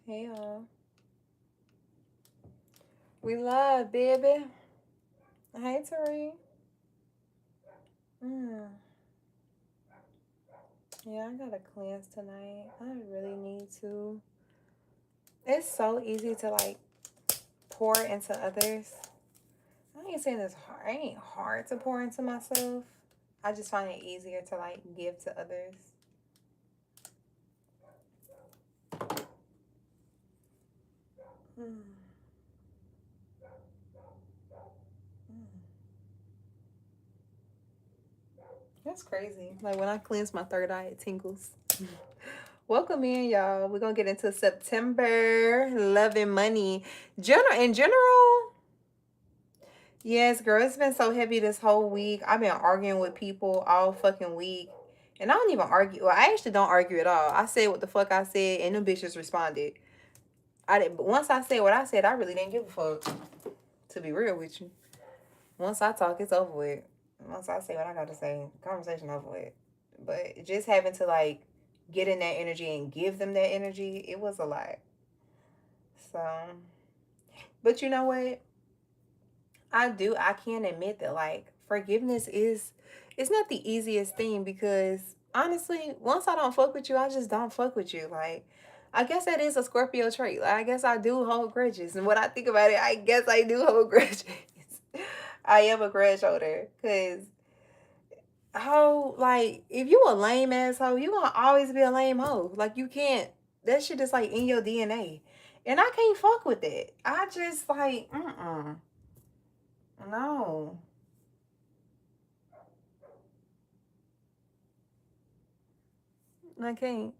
Hey y'all. We love, baby. Hey Tari. Mm. Yeah, I gotta cleanse tonight. I really need to. It's so easy to like pour into others. I ain't saying it's hard. It ain't hard to pour into myself. I just find it easier to like give to others. Mm. Mm. That's crazy. Like when I cleanse my third eye, it tingles. Welcome in, y'all. We're gonna get into September. Love and money. In general, yes, girl, it's been so heavy this whole week. I've been arguing with people all fucking week. And I don't even argue. Well, I actually don't argue at all. I said what the fuck I said, and them bitches responded. I didn't. But once I said what I said, I really didn't give a fuck. To be real with you, once I talk, it's over with. Once I say what I got to say, conversation over with. But just having to like get in that energy and give them that energy, it was a lot. So, but you know what? I can admit that like forgiveness is it's not the easiest thing because honestly, once I don't fuck with you, I just don't fuck with you. Like I guess that is a Scorpio trait. Like I guess I do hold grudges. And when I think about it, I guess I do hold grudges. I am a grudge holder cuz how like if you a lame asshole, you gonna always be a lame hoe. Like you can't that shit is like in your DNA. And I can't fuck with it. I just like no. I can't.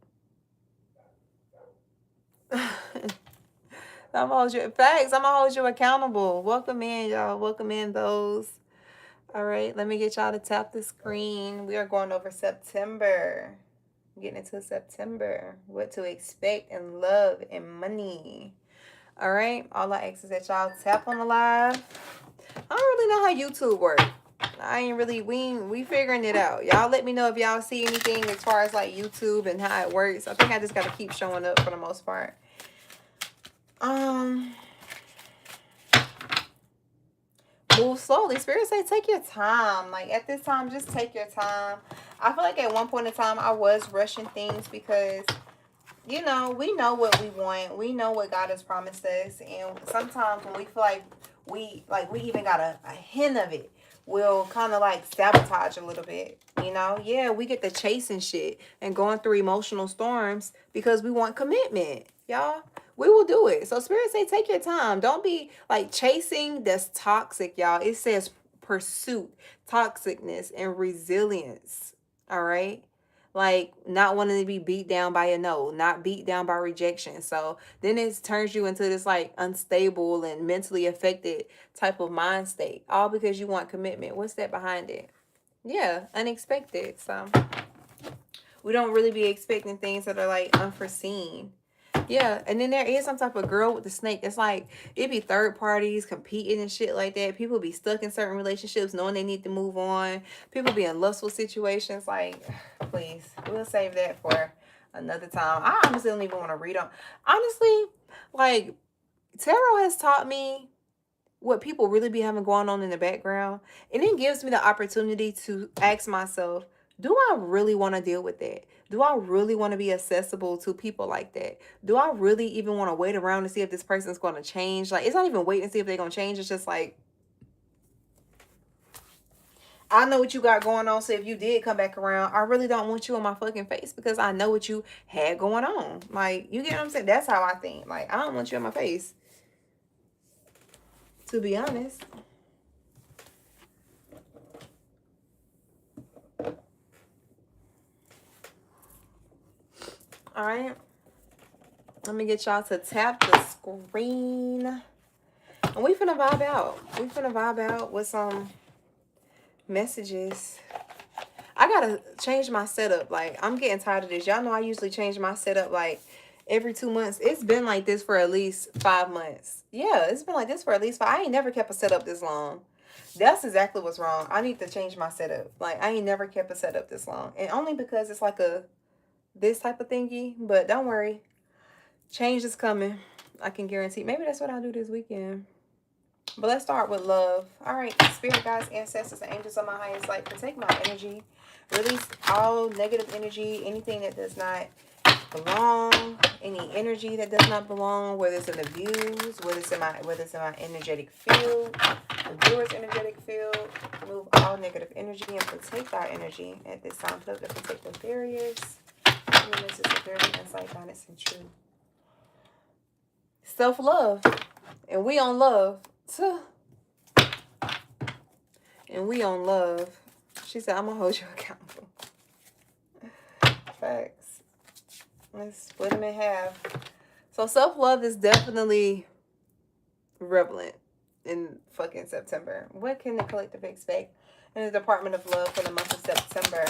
I'm gonna hold you facts. I'm gonna hold you accountable. Welcome in, y'all. Welcome in those. All right, let me get y'all to tap the screen. We are going over September. Getting into September. What to expect in love and money. All right. All I ask is that y'all tap on the live. I don't really know how YouTube works. I ain't really we figuring it out. Y'all let me know if y'all see anything as far as like YouTube and how it works. I think I just gotta keep showing up for the most part. Um Move slowly. Spirit say take your time. Like at this time, just take your time. I feel like at one point in time I was rushing things because you know, we know what we want. We know what God has promised us. And sometimes when we feel like we even got a hint of it, we'll kind of like sabotage a little bit. You know? Yeah, we get to chasing shit and going through emotional storms because we want commitment. Y'all. We will do it. So Spirit say take your time. Don't be like chasing that's toxic, y'all. It says pursuit, toxicness, and resilience. All right, like not wanting to be beat down by a no, not beat down by rejection. So then it turns you into this like unstable and mentally affected type of mind state, all because you want commitment. What's that behind it? Yeah, unexpected. So we don't really be expecting things that are like unforeseen. Yeah, and then there is some type of girl with the snake. It's like it be third parties competing and shit like that. People be stuck in certain relationships knowing they need to move on. People be in lustful situations. Like, please, we'll save that for another time. I honestly don't even want to read on. Honestly, like tarot has taught me what people really be having going on in the background, and it gives me the opportunity to ask myself, do I really want to deal with that? Do I really want to be accessible to people like that? Do I really even want to wait around to see if this person's going to change? Like, it's not even waiting to see if they're going to change. It's just like, I know what you got going on. So if you did come back around, I really don't want you on my fucking face because I know what you had going on. Like, you get what I'm saying? That's how I think. Like, I don't want you on my face, to be honest. All right. Let me get y'all to tap the screen. And we finna vibe out. We finna vibe out with some messages. I gotta change my setup. Like, I'm getting tired of this. Y'all know I usually change my setup like every 2 months. It's been like this for at least 5 months. Yeah, it's been like this for at least 5. I ain't never kept a setup this long. That's exactly what's wrong. I need to change my setup. Like, I ain't never kept a setup this long. And only because it's like a this type of thingy. But don't worry. Change is coming. I can guarantee. Maybe that's what I'll do this weekend. But let's start with love. All right, spirit guides, ancestors, and angels on my highest light. Protect my energy. Release all negative energy, anything that does not belong, any energy that does not belong, whether it's in the views, whether it's in my energetic field, the viewer's energetic field. Move all negative energy and protect our energy at this time. Put up the protective barriers. And this is a very insight, guidance, and truth. Self-love. And we on love. And we on love. She said, I'm going to hold you accountable. Facts. Let's split them in half. So self-love is definitely prevalent in fucking September. What can the collective expect in the Department of Love for the month of September?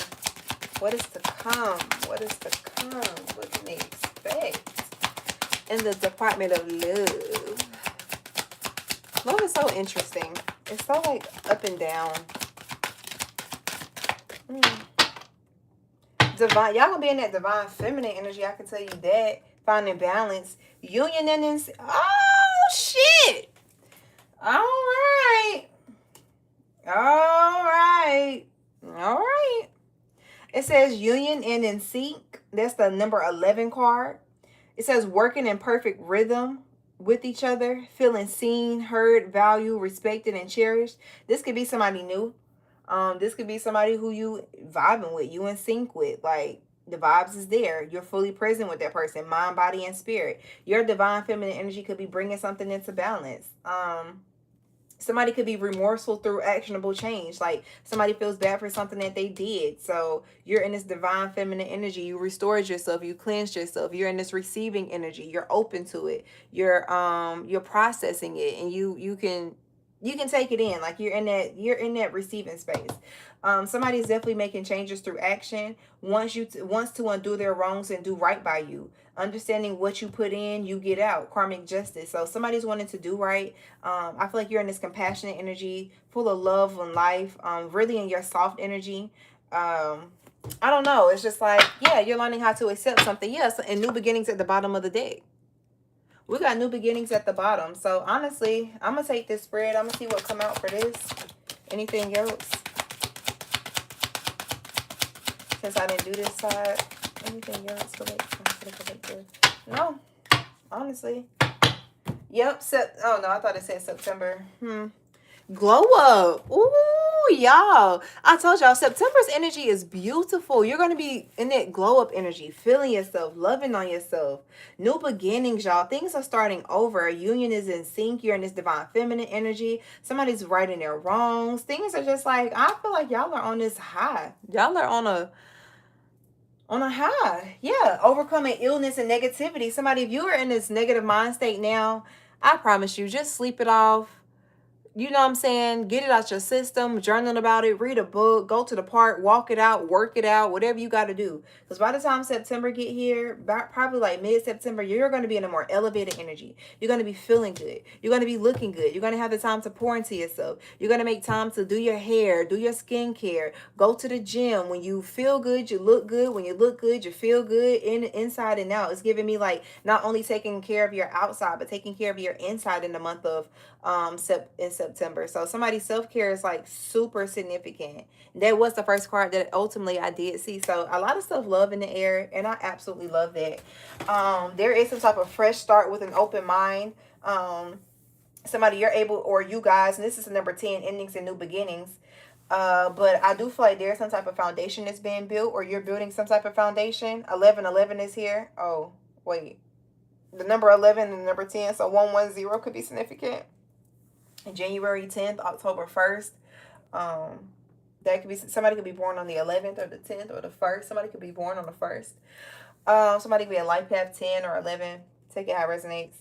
What is to come? What is to come? What can they expect in the Department of Love? Love is so interesting. It's so like up and down. Divine, y'all gonna be in that divine feminine energy. I can tell you that. Finding balance, union, and oh shit. All right. It says union and in sync. That's the number 11 card. It says working in perfect rhythm with each other, feeling seen, heard, valued, respected, and cherished. This could be somebody new. This could be somebody who you vibing with, you in sync with. Like, the vibes is there. You're fully present with that person, mind, body, and spirit. Your divine feminine energy could be bringing something into balance. Somebody could be remorseful through actionable change. Like, somebody feels bad for something that they did. So you're in this divine feminine energy. You restored yourself. You cleansed yourself. You're in this receiving energy. You're open to it. You're processing it, and you can take it in. Like, you're in that receiving space. Somebody's definitely making changes through action. Wants to undo their wrongs and do right by you. Understanding what you put in, you get out. Karmic justice. So somebody's wanting to do right. I feel like you're in this compassionate energy, full of love and life. Really in your soft energy. I don't know. It's just like, yeah, you're learning how to accept something. Yes, and new beginnings at the bottom of the deck. We got new beginnings at the bottom. So honestly, I'm going to take this spread. I'm going to see what come out for this. Anything else? Since I didn't do this side. Anything else for the collective? No. Honestly. Yep. Oh, no. I thought it said September. Glow up. Ooh, y'all. I told y'all, September's energy is beautiful. You're going to be in that glow up energy, feeling yourself, loving on yourself. New beginnings, y'all. Things are starting over. A union is in sync. You're in this divine feminine energy. Somebody's righting their wrongs. Things are just like, I feel like y'all are on this high. Y'all are on a high. Yeah. Overcoming illness and negativity. Somebody, if you are in this negative mind state now, I promise you, just sleep it off. You know what I'm saying? Get it out your system, journal about it, read a book, go to the park, walk it out, work it out, whatever you got to do. Because by the time September get here, probably like mid-September, you're going to be in a more elevated energy. You're going to be feeling good. You're going to be looking good. You're going to have the time to pour into yourself. You're going to make time to do your hair, do your skincare, go to the gym. When you feel good, you look good. When you look good, you feel good inside and out. It's giving me like not only taking care of your outside, but taking care of your inside in the month of in September. So somebody's self-care is like super significant. That was the first card that ultimately I did see. So a lot of stuff love in the air, and I absolutely love that. There is some type of fresh start with an open mind. Somebody you're able, or you guys, and this is the number 10, endings and new beginnings. But I do feel like there's some type of foundation that's being built, or you're building some type of foundation. 1111 is here. Oh, wait. The number 11 and the number 10, so 110 could be significant. January 10th, October 1st. That could be, somebody could be born on the 11th or the 10th or the 1st. Somebody could be born on the 1st. Somebody could be a life path 10 or 11. Take it how it resonates.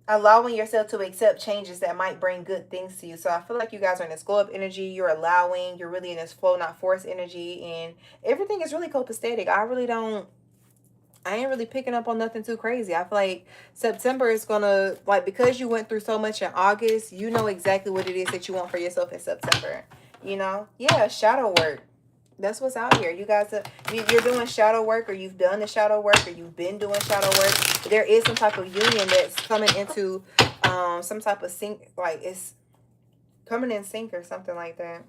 Allowing yourself to accept changes that might bring good things to you. So I feel like you guys are in this glow up energy. You're allowing. You're really in this flow, not force energy. And everything is really copacetic. I ain't really picking up on nothing too crazy. I feel like September is going to, like, because you went through so much in August, you know exactly what it is that you want for yourself in September. You know? Yeah, shadow work. That's what's out here. You guys are, you're doing shadow work, or you've done the shadow work, or you've been doing shadow work. There is some type of union that's coming into some type of sync, like it's coming in sync or something like that.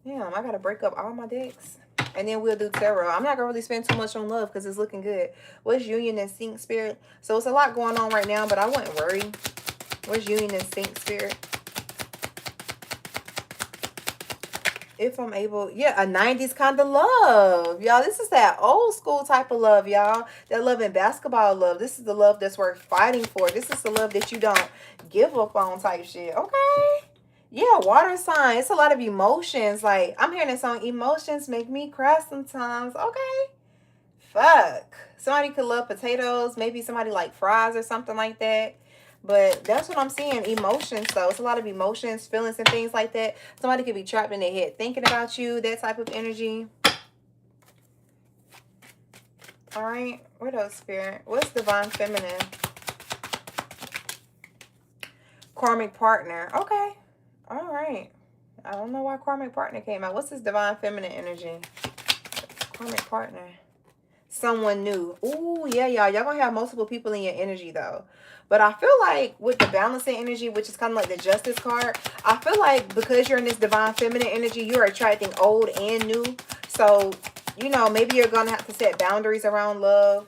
Damn, I gotta break up all my decks. And then we'll do tarot. I'm not gonna really spend too much on love because it's looking good. What's union and sync, spirit? So it's a lot going on right now, but I wouldn't worry. What's union and sync, spirit? If I'm able, yeah, a 90s kind of love. Y'all, this is that old school type of love, y'all. That love and basketball love. This is the love that's worth fighting for. This is the love that you don't give up on type shit. Okay? Yeah, water sign. It's a lot of emotions. Like, I'm hearing this song, emotions make me cry sometimes. Okay? Fuck. Somebody could love potatoes. Maybe somebody like fries or something like that. But that's what I'm seeing. Emotions, though. It's a lot of emotions, feelings, and things like that. Somebody could be trapped in their head thinking about you. That type of energy. All right. What else, spirit? What's divine feminine? Karmic partner. Okay. All right. I don't know why karmic partner came out. What's this divine feminine energy? Karmic partner. Someone new. Ooh, yeah, y'all. Y'all gonna have multiple people in your energy, though. But I feel like with the balancing energy, which is kind of like the justice card, I feel like because you're in this divine feminine energy, you're attracting old and new. So, you know, maybe you're gonna have to set boundaries around love.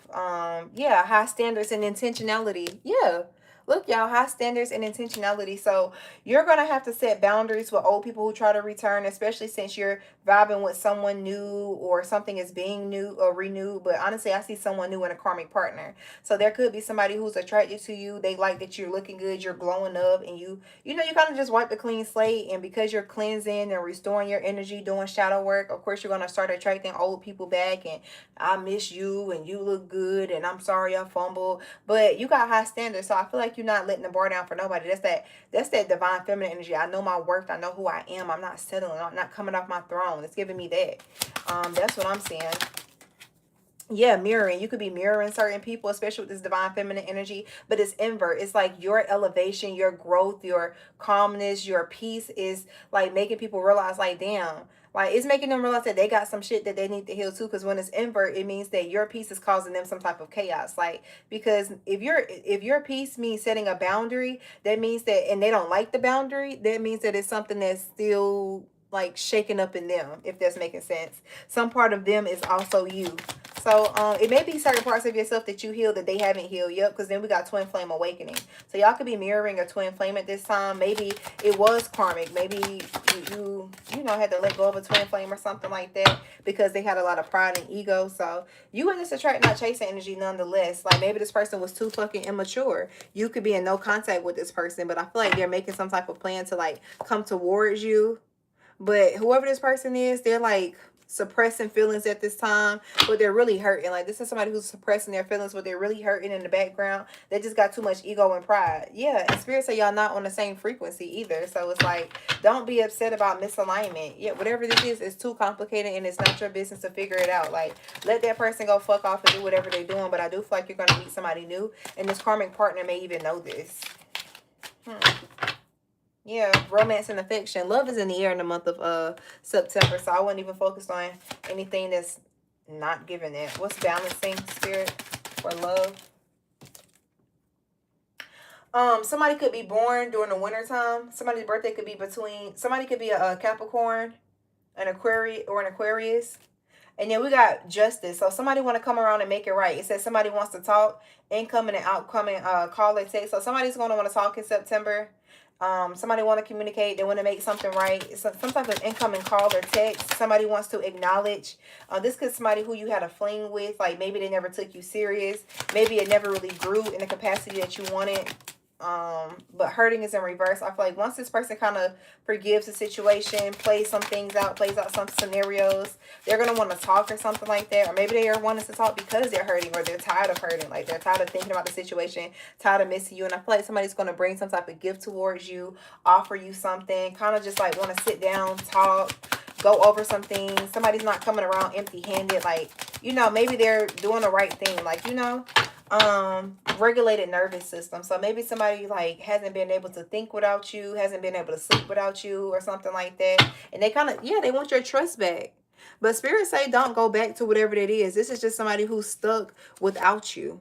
Yeah, high standards and intentionality. Yeah. Look, y'all, high standards and intentionality. So you're going to have to set boundaries with old people who try to return, especially since you're vibing with someone new or something is being new or renewed. But honestly, I see someone new in a karmic partner. So there could be somebody who's attracted to you. They like that you're looking good, you're glowing up, and you know, you kind of just wipe the clean slate. And because you're cleansing and restoring your energy, doing shadow work, of course, you're going to start attracting old people back. And I miss you, and you look good, and I'm sorry I fumbled. But you got high standards, so I feel like you're not letting the bar down for nobody. That's that divine feminine energy. I know my worth. I know who I am. I'm not settling. I'm not coming off my throne. It's giving me that. That's what I'm seeing. Yeah, mirroring. You could be mirroring certain people, especially with this divine feminine energy, but it's invert. It's like your elevation, your growth, your calmness, your peace is like making people realize, like, damn, like it's making them realize that they got some shit that they need to heal too. Because when it's invert, it means that your peace is causing them some type of chaos. Like, because if your peace means setting a boundary, that means that, and they don't like the boundary, that means that it's something that's still like shaking up in them, if that's making sense. Some part of them is also you. So it may be certain parts of yourself that you heal that they haven't healed yet, because then we got twin flame awakening. So y'all could be mirroring a twin flame at this time. Maybe it was karmic. Maybe you know, had to let go of a twin flame or something like that because they had a lot of pride and ego. So you in this attract not chasing energy nonetheless. Like maybe this person was too fucking immature. You could be in no contact with this person, but I feel like they're making some type of plan to like come towards you. But whoever this person is, they're like suppressing feelings at this time, but they're really hurting. Like this is somebody who's suppressing their feelings, but they're really hurting in the background. They just got too much ego and pride. Yeah, and spirit say y'all not on the same frequency either. So it's like, don't be upset about misalignment. Yeah, whatever this is, it's too complicated and it's not your business to figure it out. Like, let that person go fuck off and do whatever they're doing. But I do feel like you're gonna meet somebody new, and this karmic partner may even know this. Yeah, romance and affection. Love is in the air in the month of September, so I wouldn't even focus on anything that's not giving it. What's balancing, spirit, for love? Somebody could be born during the winter time. Somebody's birthday could be between, somebody could be a Capricorn, an Aquarius. And then we got justice. So somebody want to come around and make it right. It says somebody wants to talk, incoming and outcoming, call or text. So somebody's going to want to talk in September. Somebody want to communicate. They want to make something right. It's some type of incoming call or text. Somebody wants to acknowledge. This could be somebody who you had a fling with. Like maybe they never took you serious. Maybe it never really grew in the capacity that you wanted. But hurting is in reverse. I feel like once this person kind of forgives the situation, plays some things out, plays out some scenarios, they're going to want to talk or something like that. Or maybe they are wanting to talk because they're hurting or they're tired of hurting. Like they're tired of thinking about the situation, tired of missing you. And I feel like somebody's going to bring some type of gift towards you, offer you something, kind of just like want to sit down, talk, go over some things. Somebody's not coming around empty handed. Like, you know, maybe they're doing the right thing. Like, you know, regulated nervous system. So maybe somebody like hasn't been able to think without you, hasn't been able to sleep without you or something like that. And they kind of, yeah, they want your trust back. But spirit say don't go back to whatever that is. This is just somebody who's stuck without you.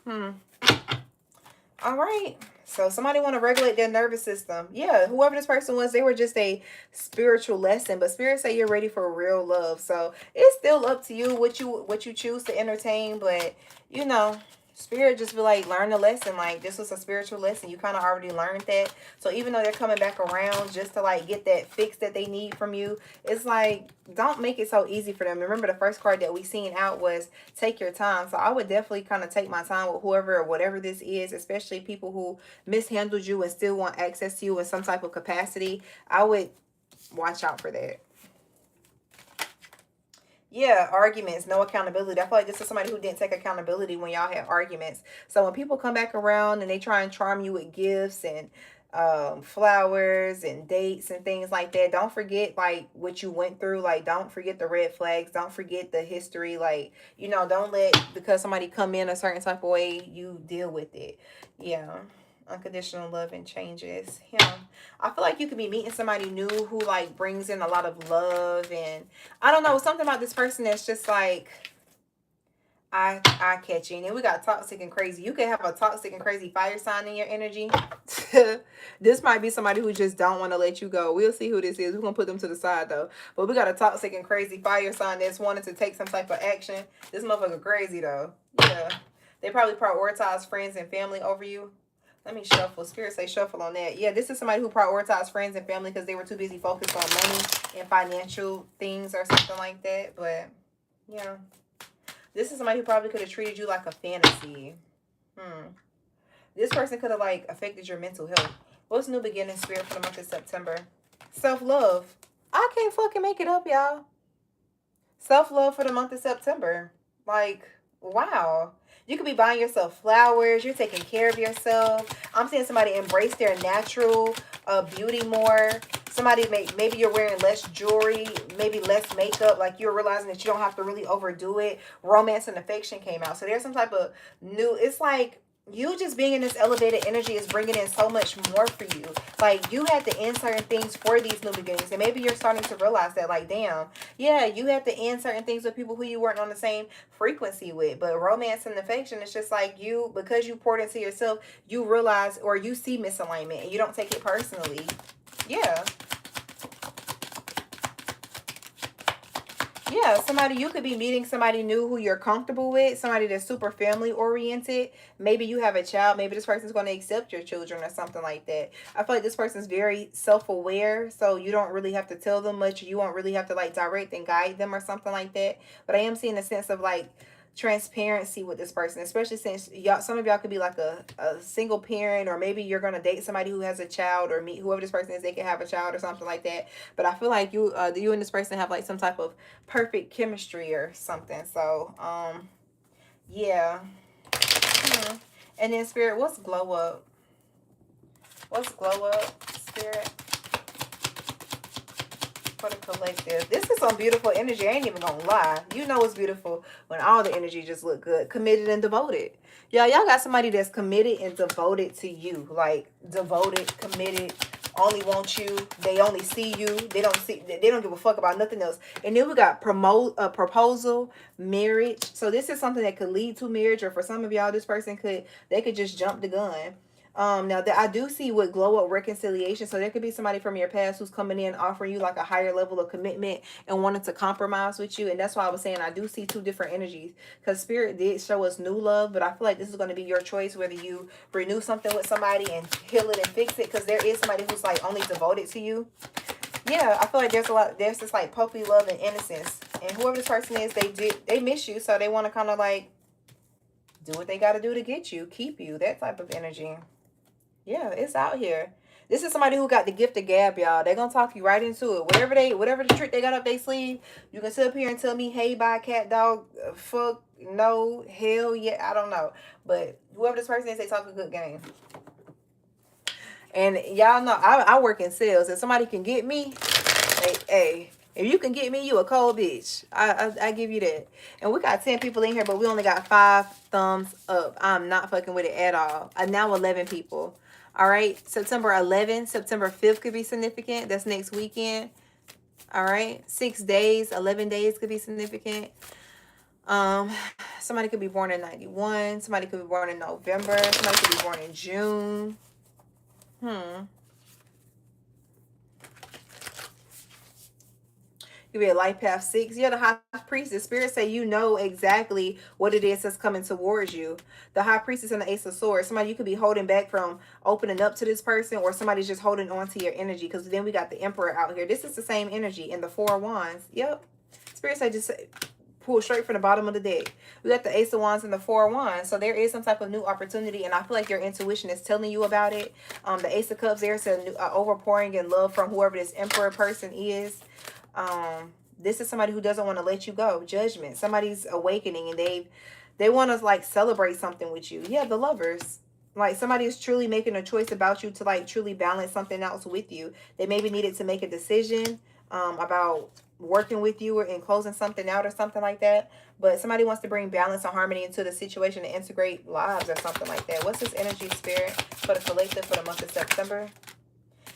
All right. So somebody want to regulate their nervous system. Yeah, whoever this person was, they were just a spiritual lesson. But spirit say you're ready for real love. So it's still up to you what you choose to entertain. But you know, spirit just be like, learn the lesson. Like this was a spiritual lesson. You kind of already learned that. So even though they're coming back around just to like get that fix that they need from you, it's like, don't make it so easy for them. Remember the first card that we seen out was take your time. So I would definitely kind of take my time with whoever or whatever this is, especially people who mishandled you and still want access to you in some type of capacity. I would watch out for that. Yeah, arguments, no accountability. I feel like this is somebody who didn't take accountability when y'all had arguments. So when people come back around and they try and charm you with gifts and flowers and dates and things like that, don't forget like what you went through. Like don't forget the red flags, don't forget the history. Like, you know, don't let because somebody come in a certain type of way you deal with it. Yeah, unconditional love and changes him. I feel like you could be meeting somebody new who like brings in a lot of love, and I don't know, something about this person that's just like eye catching. And we got toxic and crazy. You could have a toxic and crazy fire sign in your energy. This might be somebody who just don't want to let you go. We'll see who this is. We're gonna put them to the side though. But we got a toxic and crazy fire sign that's wanting to take some type of action. This motherfucker crazy though. Yeah, they probably prioritize friends and family over you. Let me shuffle. Spirit say shuffle on that. Yeah, this is somebody who prioritized friends and family because they were too busy focused on money and financial things or something like that. But yeah, this is somebody who probably could have treated you like a fantasy. This person could have like affected your mental health. What's new beginning, spirit, for the month of September? Self-love. I can't fucking make it up, y'all. Self-love for the month of September. Like, wow. You could be buying yourself flowers. You're taking care of yourself. I'm seeing somebody embrace their natural beauty more. Somebody, maybe you're wearing less jewelry, maybe less makeup. Like you're realizing that you don't have to really overdo it. Romance and affection came out. So there's some type of new, it's like you just being in this elevated energy is bringing in so much more for you. Like you had to end certain things for these new beginnings. And maybe you're starting to realize that like, damn, yeah, you had to end certain things with people who you weren't on the same frequency with. But romance and affection, it's just like you, because you poured into yourself, you realize or you see misalignment and you don't take it personally. Yeah. Yeah, somebody, you could be meeting somebody new who you're comfortable with, somebody that's super family oriented. Maybe you have a child, maybe this person's going to accept your children or something like that. I feel like this person's very self-aware, so you don't really have to tell them much. You won't really have to like direct and guide them or something like that. But I am seeing a sense of like transparency with this person, especially since y'all, some of y'all could be like a single parent, or maybe you're gonna date somebody who has a child, or meet whoever this person is, they can have a child or something like that. But I feel like you and this person have like some type of perfect chemistry or something. So yeah. And then spirit, what's glow up? What's glow up, spirit? For the collective. This is some beautiful energy. I ain't even gonna lie. You know it's beautiful when all the energy just look good. Committed and devoted. Y'all got somebody that's committed and devoted to you. Like devoted, committed, only want you. They only see you. They don't give a fuck about nothing else. And then we got proposal, marriage. So this is something that could lead to marriage, or for some of y'all, this person could just jump the gun. Now that I do see with glow up reconciliation, so there could be somebody from your past who's coming in offering you like a higher level of commitment and wanting to compromise with you. And that's why I was saying I do see two different energies, because spirit did show us new love, but I feel like this is going to be your choice whether you renew something with somebody and heal it and fix it, because there is somebody who's like only devoted to you. Yeah, I feel like there's this like puppy love and innocence, and whoever this person is, they miss you, so they want to kind of like do what they got to do to get you, keep you, that type of energy. Yeah, it's out here. This is somebody who got the gift of gab, y'all. They're going to talk you right into it. Whatever the trick they got up their sleeve, you can sit up here and tell me, hey, bye, cat, dog, fuck, no, hell, yeah, I don't know. But whoever this person is, they talk a good game. And y'all know, I work in sales. If somebody can get me, hey, If you can get me, you a cold bitch. I give you that. And we got 10 people in here, but we only got 5 thumbs up. I'm not fucking with it at all. Now 11 people. All right. September 11th, September 5th could be significant. That's next weekend. All right. 6 days, 11 days could be significant. Um, somebody could be born in 91. Somebody could be born in November. Somebody could be born in June. You be a life path 6. You're the high priestess. Spirit say you know exactly what it is that's coming towards you. The high priestess and the ace of swords. Somebody you could be holding back from opening up to this person, or somebody's just holding on to your energy. Because then we got the emperor out here. This is the same energy in the 4 of wands. Yep. Spirit say just pull straight from the bottom of the deck. We got the ace of wands and the 4 of wands. So there is some type of new opportunity, and I feel like your intuition is telling you about it. The ace of cups, there's an overpouring in love from whoever this emperor person is. This is somebody who doesn't want to let you go. Judgment. Somebody's awakening, and they want to like celebrate something with you. Yeah, the lovers. Like somebody is truly making a choice about you to like truly balance something else with you. They maybe needed to make a decision about working with you or in closing something out or something like that. But somebody wants to bring balance and harmony into the situation and integrate lives or something like that. What's this energy, Spirit, for the collective for the month of September?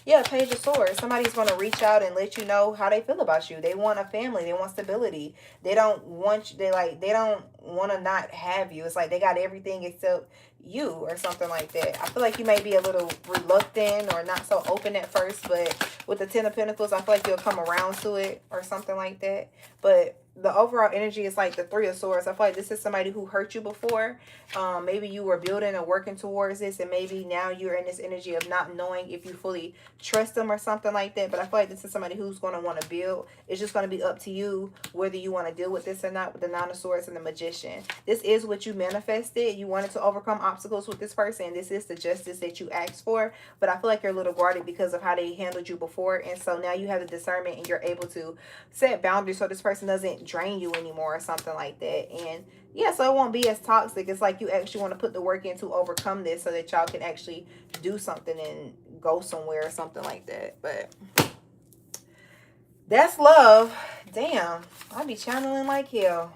Yeah, Page of Swords. Somebody's going to reach out and let you know how they feel about you. They want a family. They want stability. They don't want you. They don't want to not have you. It's like they got everything except you or something like that. I feel like you may be a little reluctant or not so open at first, but with the 10 of Pentacles, I feel like you'll come around to it or something like that. But the overall energy is like the 3 of Swords. I feel like this is somebody who hurt you before. Maybe you were building and working towards this, and maybe now you're in this energy of not knowing if you fully trust them or something like that. But I feel like this is somebody who's going to want to build. It's just going to be up to you whether you want to deal with this or not, with the 9 of Swords and the Magician. This is what you manifested. You wanted to overcome obstacles with this person. This is the justice that you asked for. But I feel like you're a little guarded because of how they handled you before. And so now you have the discernment and you're able to set boundaries so this person doesn't drain you anymore or something like that. And yeah, so it won't be as toxic. It's like you actually want to put the work in to overcome this so that y'all can actually do something and go somewhere or something like that. But that's love. Damn, I be channeling like hell.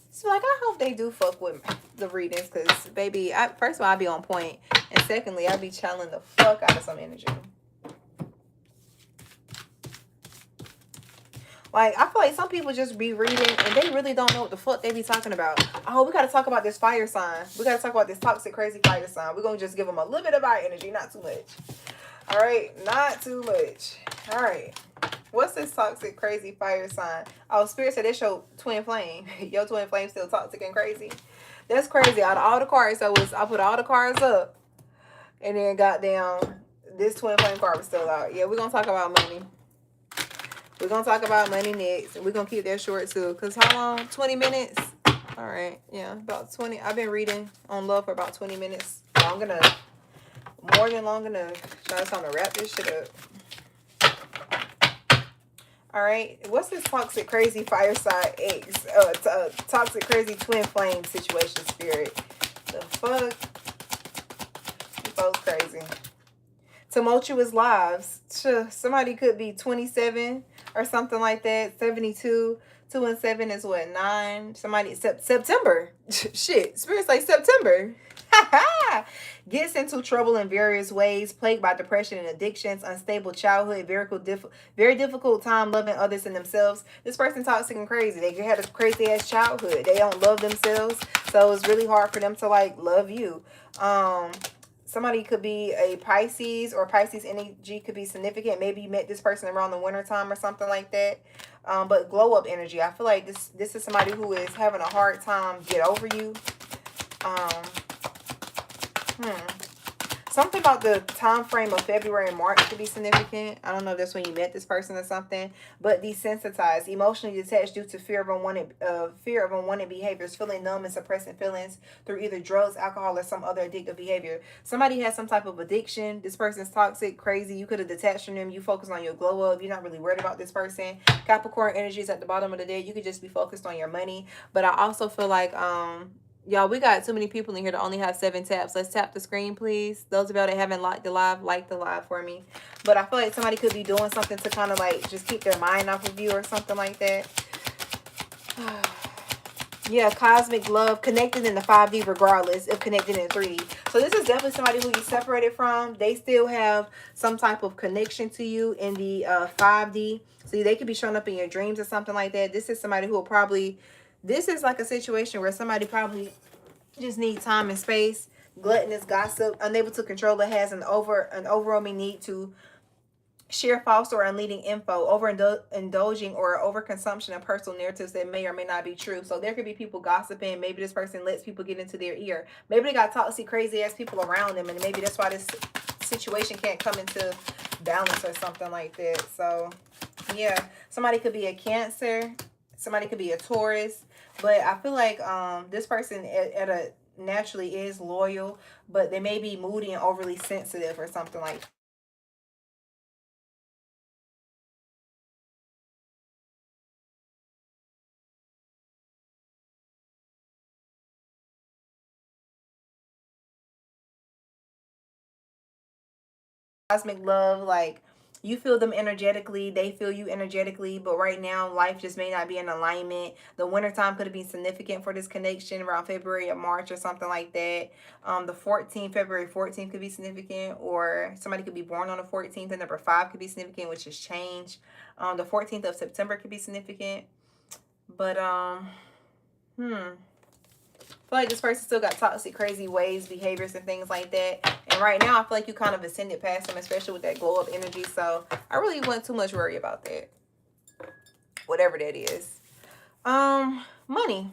So like, I hope they do fuck with the readings, because baby, first of all, I be on point, and secondly, I be channeling the fuck out of some energy. Like, I feel like some people just be reading and they really don't know what the fuck they be talking about. Oh, we got to talk about this fire sign. We got to talk about this toxic, crazy fire sign. We're going to just give them a little bit of our energy, not too much. All right, not too much. All right. What's this toxic, crazy fire sign? Oh, Spirit said it's your twin flame. Your twin flame still toxic and crazy. That's crazy. Out of all the cards, I put all the cards up. And then goddamn, this twin flame card was still out. Yeah, we're going to talk about money. We're going to talk about money next. And we're going to keep that short too. Because how long? 20 minutes? All right. Yeah, about 20. I've been reading on love for about 20 minutes. Long enough. More than long enough. Try to wrap this shit up. All right. What's this toxic, crazy fireside eggs? Toxic, crazy twin flame situation, Spirit. The fuck? You folks crazy. Tumultuous lives. Somebody could be 27 or something like that. 72. 2 and 7 is what? 9. Somebody September. Shit. Spirit's like September. Gets into trouble in various ways, plagued by depression and addictions, unstable childhood, very difficult time loving others and themselves. This person toxic and crazy. They had a crazy ass childhood. They don't love themselves, so it's really hard for them to like love you. Somebody could be a Pisces, or Pisces energy could be significant. Maybe you met this person around the winter time or something like that. But glow up energy. I feel like this is somebody who is having a hard time get over you. Something about the time frame of February and March could be significant. I don't know if that's when you met this person or something. But desensitized, emotionally detached due to fear of unwanted behaviors, feeling numb and suppressing feelings through either drugs, alcohol, or some other addictive behavior. Somebody has some type of addiction. This person's toxic, crazy. You could have detached from them. You focus on your glow up. You're not really worried about this person. Capricorn energy is at the bottom of the day. You could just be focused on your money. But I also feel like Y'all, we got too many people in here to only have 7 taps. Let's tap the screen, please. Those of y'all that haven't liked the live, like the live for me. But I feel like somebody could be doing something to kind of like just keep their mind off of you or something like that. Yeah, cosmic love, connected in the 5D regardless of connected in 3D. So this is definitely somebody who you separated from. They still have some type of connection to you in the 5D. So they could be showing up in your dreams or something like that. This is somebody who will probably, this is like a situation where somebody probably just need time and space, gluttonous gossip, unable to control it, has an overwhelming need to share false or unleading info, overindulging or overconsumption of personal narratives that may or may not be true. So there could be people gossiping. Maybe this person lets people get into their ear. Maybe they got toxic, crazy ass people around them, and maybe that's why this situation can't come into balance or something like that. So yeah, somebody could be a Cancer, somebody could be a Taurus, but I feel like this person at a naturally is loyal, but they may be moody and overly sensitive or something like that. Cosmic love, like you feel them energetically, they feel you energetically, but right now life just may not be in alignment. The wintertime could be significant for this connection around February or March or something like that. The 14th, February 14th could be significant, or somebody could be born on the 14th. The number 5 could be significant, which is change. The 14th of September could be significant, but I feel like this person still got toxic, crazy ways, behaviors, and things like that. And right now, I feel like you kind of ascended past them, especially with that glow up energy. So I really wouldn't too much worry about that. Whatever that is. Money.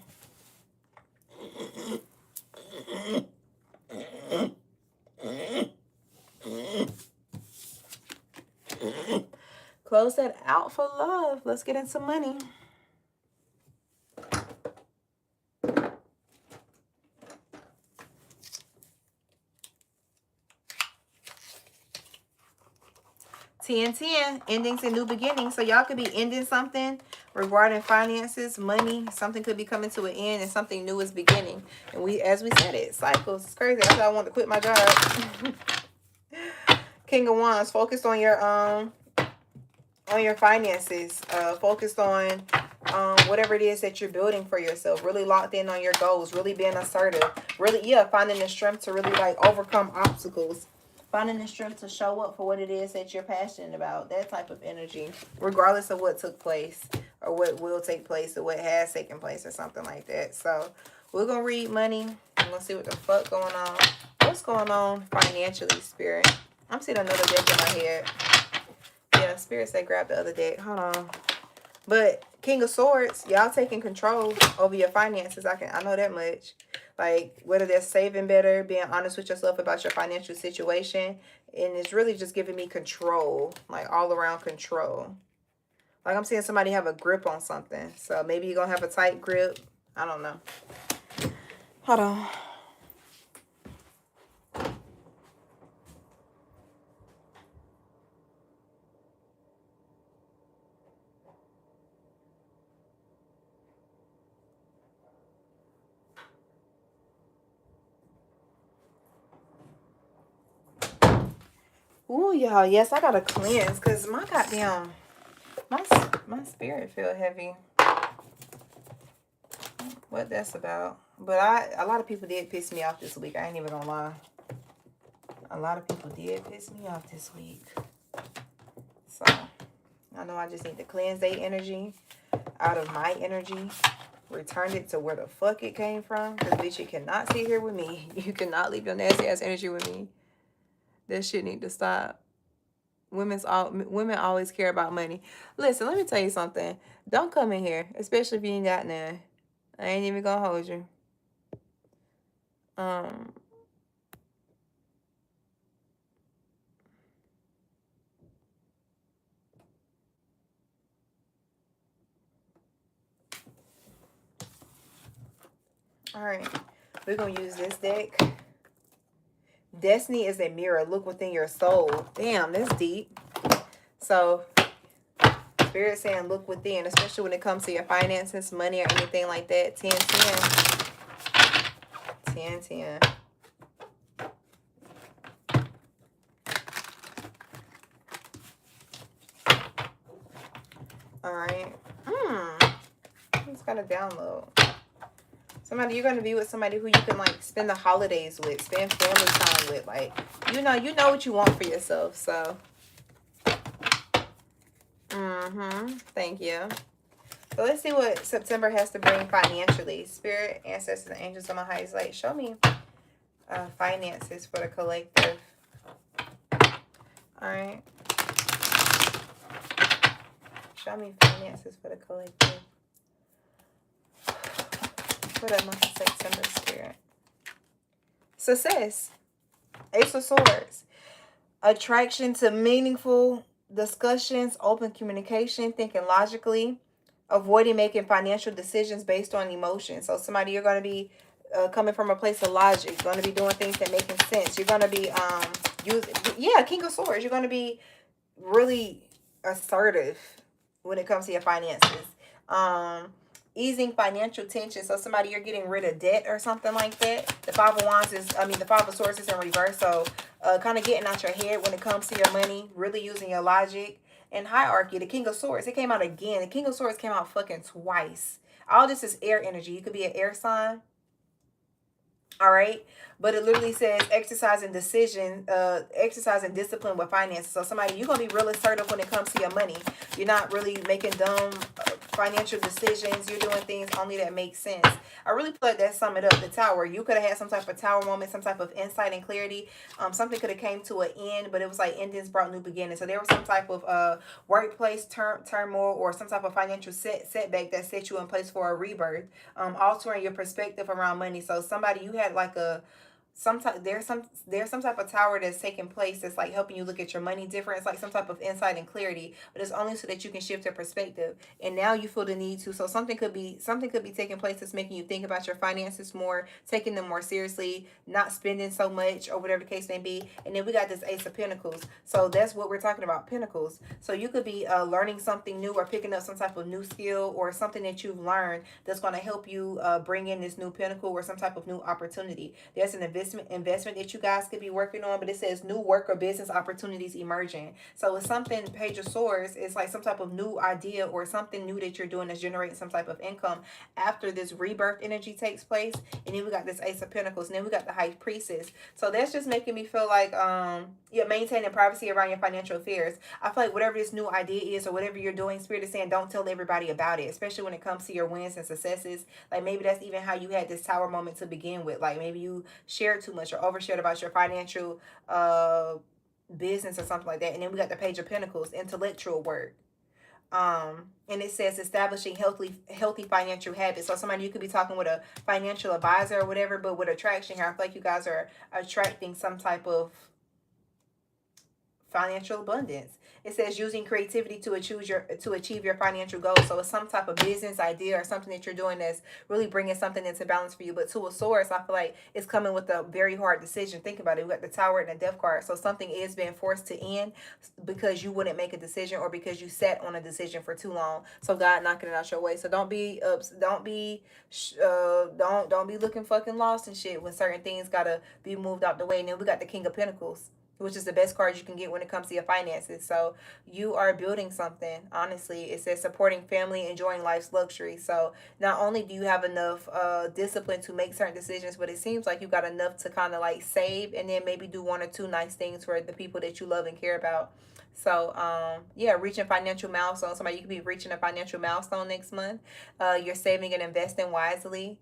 Close that out for love. Let's get into money. TN10, endings and new beginnings. So y'all could be ending something regarding finances, money. Something could be coming to an end and something new is beginning. And we, as we said, it cycles. It's crazy. That's why I wanted to quit my job. King of Wands, focused on your finances. Focused on whatever it is that you're building for yourself. Really locked in on your goals. Really being assertive. Really, yeah, finding the strength to really like overcome obstacles. Finding the strength to show up for what it is that you're passionate about. That type of energy. Regardless of what took place. Or what will take place. Or what has taken place. Or something like that. So, we're going to read money. I'm going to see what the fuck going on. What's going on financially, Spirit? I'm seeing another deck in my head. Yeah, Spirit said grab the other deck. Hold on. But King of Swords, y'all taking control over your finances. I know that much. Like, whether they're saving better, being honest with yourself about your financial situation. And it's really just giving me control. Like, all around control. Like, I'm seeing somebody have a grip on something. So, maybe you're going to have a tight grip. I don't know. Hold on. Ooh, y'all. Yes, I got to cleanse. Because my goddamn... My spirit feel heavy. What that's about. But a lot of people did piss me off this week. I ain't even gonna lie. A lot of people did piss me off this week. So, I know I just need to cleanse their energy out of my energy. Return it to where the fuck it came from. Because, bitch, you cannot sit here with me. You cannot leave your nasty ass energy with me. That shit need to stop. Women always care about money. Listen, let me tell you something. Don't come in here, especially if you ain't got none. I ain't even gonna hold you. All right, we're gonna use this deck. Destiny is a mirror. Look within your soul. Damn, that's deep. So, Spirit saying look within, especially when it comes to your finances, money, or anything like that. 10-10. and 10. All right. It's got to download. Somebody, you're going to be with somebody who you can, like, spend the holidays with, spend family time with. Like, you know what you want for yourself, so. Thank you. So let's see what September has to bring financially. Spirit, ancestors, and angels on my highest light. Show me finances for the collective. All right. Show me finances for the collective. For the month of September, Spirit. Success. Ace of Swords. Attraction to meaningful discussions, open communication, thinking logically, avoiding making financial decisions based on emotion. So somebody, you're going to be coming from a place of logic, going to be doing things that making sense. You're going to be King of Swords. You're going to be really assertive when it comes to your finances. Easing financial tension. So somebody, you're getting rid of debt or something like that. The Five of Wands is, the Five of Swords is in reverse. So kind of getting out your head when it comes to your money, really using your logic. And hierarchy, the King of Swords, it came out again. The King of Swords came out fucking twice. All this is air energy. You could be an air sign. All right. But it literally says exercising discipline with finances. So somebody, you're going to be real assertive when it comes to your money. You're not really making dumb financial decisions. You're doing things only that make sense. I really feel like that sum it up. The Tower. You could have had some type of Tower moment, some type of insight and clarity. Something could have came to an end, but it was like endings brought new beginnings. So there was some type of workplace turmoil or some type of financial setback that set you in place for a rebirth. Altering your perspective around money. So somebody, you had like there's some type of tower that's taking place that's like helping you look at your money different. It's like some type of insight and clarity, but it's only so that you can shift your perspective. And now you feel the need to. So something could be taking place that's making you think about your finances more, taking them more seriously, not spending so much or whatever the case may be. And then we got this Ace of Pentacles. So that's what we're talking about, Pentacles. So you could be learning something new or picking up some type of new skill or something that you've learned that's going to help you bring in this new pinnacle or some type of new opportunity. There's an investment that you guys could be working on, but it says new work or business opportunities emerging. So it's something, Page of Swords, it's like some type of new idea or something new that you're doing that's generating some type of income after this rebirth energy takes place. And then we got this Ace of Pentacles, and then we got the High Priestess. So that's just making me feel like maintaining privacy around your financial affairs. I feel like whatever this new idea is or whatever you're doing, Spirit is saying don't tell everybody about it, especially when it comes to your wins and successes. Like maybe that's even how you had this Tower moment to begin with. Like maybe you shared too much or overshared about your financial business or something like that. And then we got the Page of Pentacles, intellectual work. And it says establishing healthy financial habits. So somebody, you could be talking with a financial advisor or whatever, but with attraction here, I feel like you guys are attracting some type of financial abundance. It says using creativity to achieve your financial goals. So it's some type of business idea or something that you're doing that's really bringing something into balance for you. But Two of Swords, I feel like it's coming with a very hard decision. Think about it. We got the Tower and the Death card. So something is being forced to end because you wouldn't make a decision or because you sat on a decision for too long. So God knocking it out your way. So don't be looking fucking lost and shit when certain things gotta be moved out the way. And then we got the King of Pentacles, which is the best card you can get when it comes to your finances. So you are building something. Honestly, it says supporting family, enjoying life's luxury. So not only do you have enough discipline to make certain decisions, but it seems like you got enough to kind of like save and then maybe do one or two nice things for the people that you love and care about. So reaching financial milestones. Somebody, you could be reaching a financial milestone next month. You're saving and investing wisely.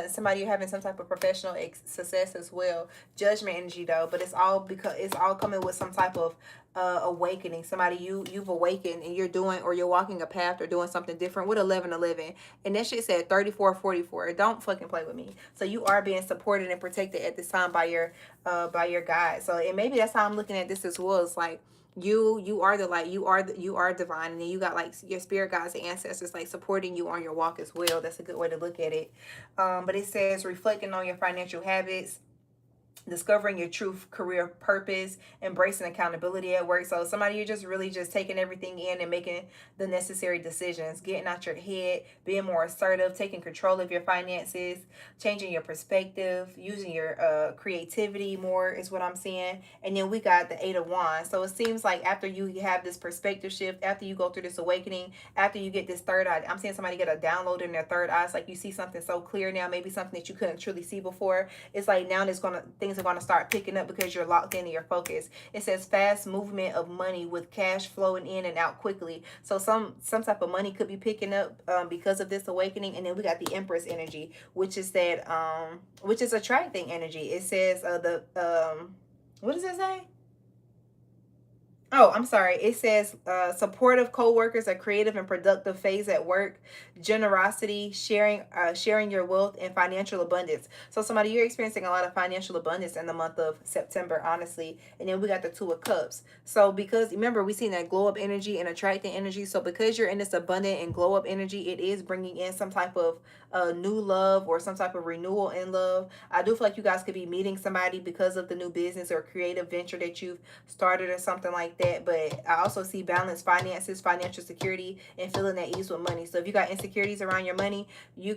Somebody, you're having some type of professional success as well. Judgment energy though, but it's all coming with some type of awakening. Somebody, you've awakened and you're walking a path or doing something different with 1111. And that shit said 3444. Don't fucking play with me. So you are being supported and protected at this time by your guide. So, and maybe that's how I'm looking at this as well. It's like you are the light, you are divine, and then you got like your spirit guides and ancestors like supporting you on your walk as well. That's a good way to look at it. But it says reflecting on your financial habits, discovering your true career purpose, embracing accountability at work. So somebody, you're just really just taking everything in and making the necessary decisions, getting out your head, being more assertive, taking control of your finances, changing your perspective, using your creativity more is what I'm seeing. And then we got the 8 of Wands. So it seems like after you have this perspective shift, after you go through this awakening, after you get this third eye, I'm seeing somebody get a download in their third eye. It's like you see something so clear now, maybe something that you couldn't truly see before. It's like now things are gonna start picking up because you're locked into your focus. It says fast movement of money with cash flowing in and out quickly. So some type of money could be picking up because of this awakening. And then we got the Empress energy, which is that which is attracting energy. It says what does it say? Oh, I'm sorry. It says supportive coworkers, a creative and productive phase at work, generosity, sharing your wealth, and financial abundance. So somebody, you're experiencing a lot of financial abundance in the month of September, honestly. And then we got the 2 of Cups. So because remember, we seen that glow up energy and attracting energy. So because you're in this abundant and glow up energy, it is bringing in some type of new love or some type of renewal in love. I do feel like you guys could be meeting somebody because of the new business or creative venture that you've started or something like that. But I also see balanced finances, financial security, and feeling at ease with money. So if you got insecurities around your money,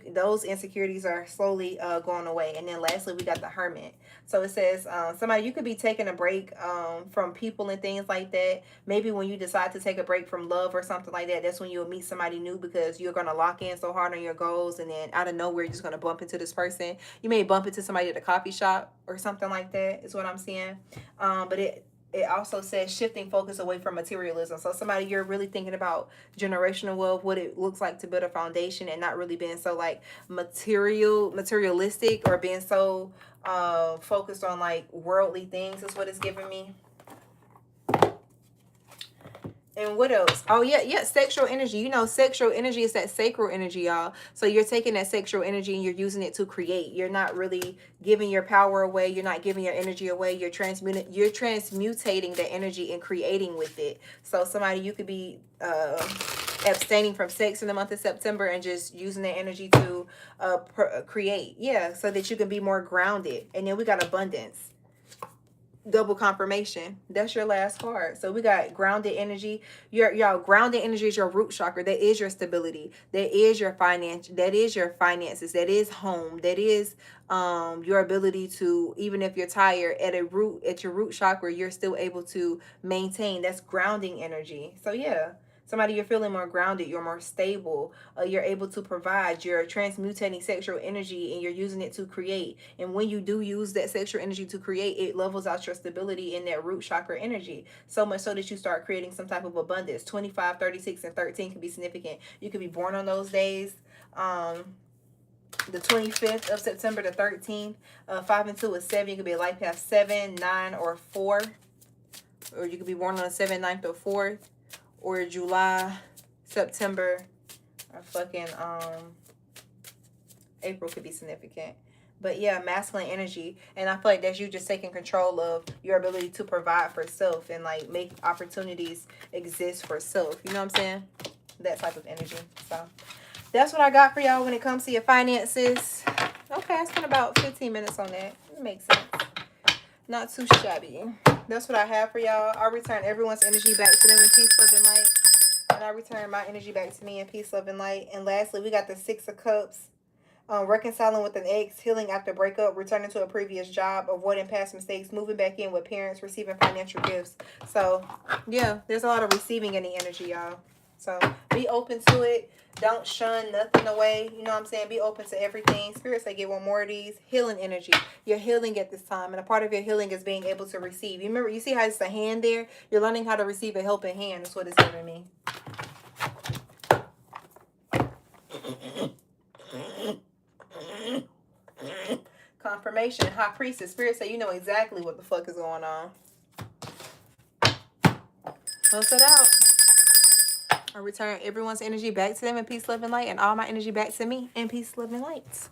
those insecurities are slowly going away. And then lastly, we got the Hermit. So it says somebody, you could be taking a break from people and things like that. Maybe when you decide to take a break from love or something like that, that's when you'll meet somebody new, because you're going to lock in so hard on your goals, and then out of nowhere, you're just going to bump into this person. You may bump into somebody at a coffee shop or something like that is what I'm seeing. But it also says shifting focus away from materialism. So somebody, you're really thinking about generational wealth, what it looks like to build a foundation, and not really being so like materialistic, or being so focused on like worldly things is what it's giving me. And what else? Oh, yeah, sexual energy. You know, sexual energy is that sacral energy, y'all. So you're taking that sexual energy and you're using it to create. You're not really giving your power away. You're not giving your energy away. You're transmutating the energy and creating with it. So somebody, you could be abstaining from sex in the month of September and just using that energy to create. Yeah, so that you can be more grounded. And then we got abundance. Double confirmation. That's your last card. So we got grounded energy. Y'all, grounded energy is your root chakra. That is your stability. That is your finance. That is your finances. That is home. That is your ability to, even if you're tired, at your root chakra, you're still able to maintain. That's grounding energy. So yeah, somebody, you're feeling more grounded, you're more stable, you're able to provide, you're transmutating sexual energy and you're using it to create. And when you do use that sexual energy to create, it levels out your stability in that root chakra energy, so much so that you start creating some type of abundance. 25, 36, and 13 can be significant. You could be born on those days. The 25th of September, the 13th, 5 and 2 is 7. You could be a life path 7, 9, or 4. Or you could be born on the 7th, 9th, or 4th. Or July, September, or fucking April could be significant. But yeah, masculine energy. And I feel like that's you just taking control of your ability to provide for self and like make opportunities exist for self. You know what I'm saying? That type of energy. So that's what I got for y'all when it comes to your finances. Okay, I spent about 15 minutes on that. It makes sense. Not too shabby. That's what I have for y'all. I'll return everyone's energy back to them in peace, love, and light. And I return my energy back to me in peace, love, and light. And lastly, we got the 6 of Cups. Reconciling with an ex, healing after breakup, returning to a previous job, avoiding past mistakes, moving back in with parents, receiving financial gifts. So, yeah, there's a lot of receiving in the energy, y'all. So, be open to it. Don't shun nothing away. You know what I'm saying? Be open to everything. Spirits, they get one more of these. Healing energy. You're healing at this time. And a part of your healing is being able to receive. You remember, you see how it's a hand there? You're learning how to receive a helping hand. That's what it's giving me. Confirmation. High Priestess. Spirit say you know exactly what the fuck is going on. Close it out. I return everyone's energy back to them in peace, love, and light, and all my energy back to me in peace, love, and light.